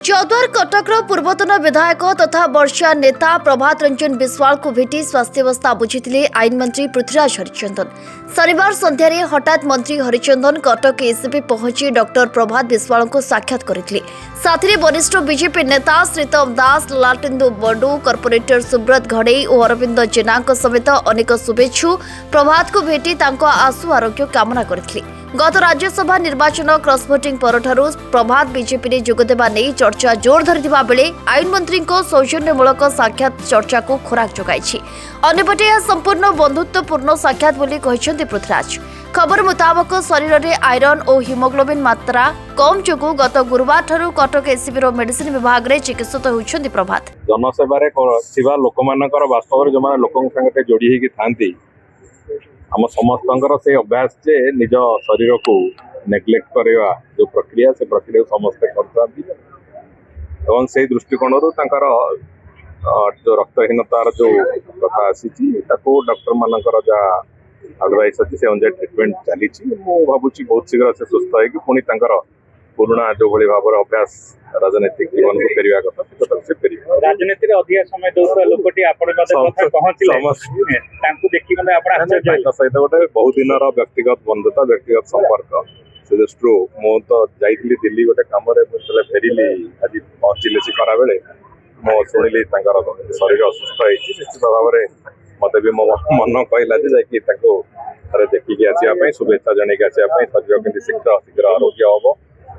चौद्वार कटकर पूर्वतन विधायक तथा वर्षा नेता प्रभात रंजन बिस्वाल को भेटी स्वास्थ्यावस्था बुझी आईन मंत्री पृथ्वीराज हरिचंदन। शनिवार संध्यारे हठात मंत्री हरिचंदन कटक एसपी पहुंची डॉक्टर प्रभात बिस्वाल को साक्षात करथिले। साथी वरिष्ठ बीजेपी नेता श्रीतम दास, लालटेन्दु बडू, कॉर्पोरेटर सुब्रत घड़ई और अरविंद जेना समेत अनेक शुभेच्छु प्रभात को भेटी तांको आशु आरोग्य कामना करथिले। गत राज्यसभा निर्वाचन क्रॉस भोटिंग परठारु प्रभात बीजेपी रे जोगदेबा नहीं चर्चा जोर धरिथिबा बेले आईन मंत्री को सौजन्यमूलक साक्षात चर्चा को खोराक जोगाइछि। अन्यपटे यह संपूर्ण बंधुत्वपूर्ण साक्षात बोली कहिसेंति पृथ्वीराज। खबर मुताबक शरीर में आयरन और हिमोग्लोबिन मात्रा कम जोगु गत गुरुवार ठारू कटक एसबी मेडिसिन विभाग रे चिकित्सित होइछंति प्रभात। जनसेवा लोक मानकर वास्तव जो मैंने लोक संगे जोड़ी होगी थांती आम समस्त से अभ्यास जे निज शरीर को नेग्लेक्ट करवा जो प्रक्रिया से प्रक्रिया समस्ते करते दृष्टिकोण जो रक्तहीनतार जो कथा आसी डॉक्टर मानकर जहाँ एडवाइस अच्छी से अनुसार ट्रिटमेंट चली भावुँ बहुत शीघ्र से सुस्थ हो पुराणा जो भाई भाव अभ्यास राजनीतिक जीवन को फेरवा कथा से फेर राजनीति अधिक समय दौरा लोकटी सहित गोटे बहुत दिन व्यक्तिगत बंधुता व्यक्तिगत संपर्क से दृष्टि मु तो जाइली दिल्ली गोटे कम फेरिली आज पहुँचली शिखरा बेले मो शुणिली शरीर असुस्थ निश्चित भाव में मत भी मो मन कहला थे देखिकी आसवाई शुभेच्छा जनईक आसवाई शरीर के शीघ्र शीघ्र आरोग्य हम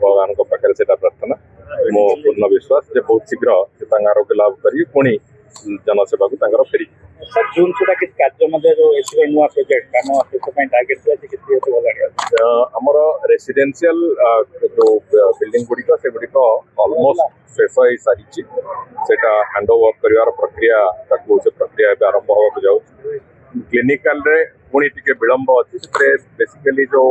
भगवान पाखे से प्रार्थना मो पूर्ण विश्वास जे बहुत शीघ्र से आरोग्य लाभ कर पुणी जनसेवा को फेरी सर जून सुधा किस कार्य जो एसबी नुआ प्रोजेक्ट काम से टार्गेट आमर रेसिडेंशियल जो बिल्डिंग गुड़िक से गुड़िक ऑलमोस्ट शेष हो सारी सेटा हैंड ओवर कर प्रक्रिया से प्रक्रिया आरंभ होगा जाऊ क्लिनिकल रे पुणी टिके विलंब अच्छी बेसिकली जो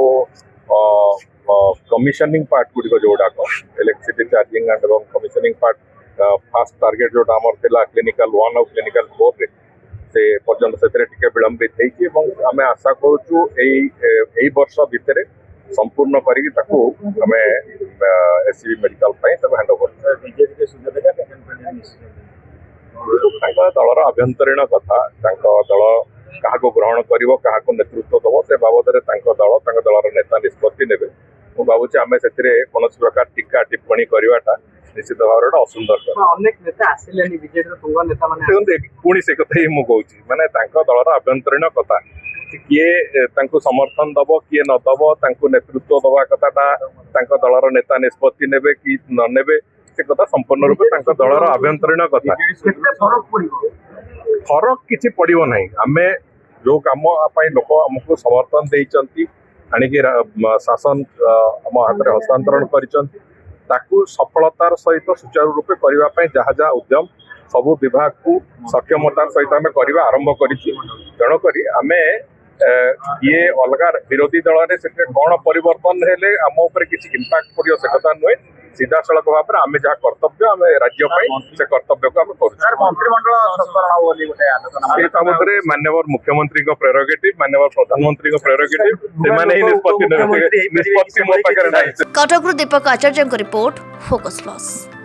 कमिशनिंग पार्ट गुड़िक जोड़ाक electricity charging and commissioning part fast target जोटा आमर थिला क्लिनिकल 1 और क्लिनिकल 4 रे से पर्यंत से विलंबित होमें आशा करूँ यही वर्ष भितर संपूर्ण करें एससीबी मेडिकल हैंड ओवर दलर आभ्यंतरीण कथा दल क्या ग्रहण कर नेतृत्व दब से बाबद दल दलर नेता निष्पत्ति ने भावुँ आम से कौन प्रकार टीका टिप्पणी करवाटा निश्चित भाव में असुंदर पुणी से कथा ही मुझे माने दलर आभ्यंतरीण कथा किए समर्थन दब किए न दब नेतृत्व दवा कथा दलर नेता निष्पत्ति ने कि ने से कथा संपूर्ण रूप दलर आभ्यंतरीण कथा फरक किसी पड़ो ना आम जो कम लोक आमको समर्थन देती आणिकी शासन आम हाथ में हस्तांतरण कर सफलतार सहित सुचारू रूपे करने जहाँ जहाँ उद्यम सबू विभाग को सक्षमतार सहित आम करवा आरंभ कर तेणुक आम ये अलग विरोधी दल में कौन परिवर्तन हेले आम उपर किसी इम्पैक्ट पड़ो से कथा नुहे सीधा सड़क भाव में आम जहाँ कर्तव्य आम राज्य से कर्तव्य को आम कर माननीय मुख्यमंत्री प्रेरोगेटिव माननीय प्रधानमंत्री प्रेरोगेटिव निष्पत्ति कटक दीपक आचार्य रिपोर्ट फोकस प्लस।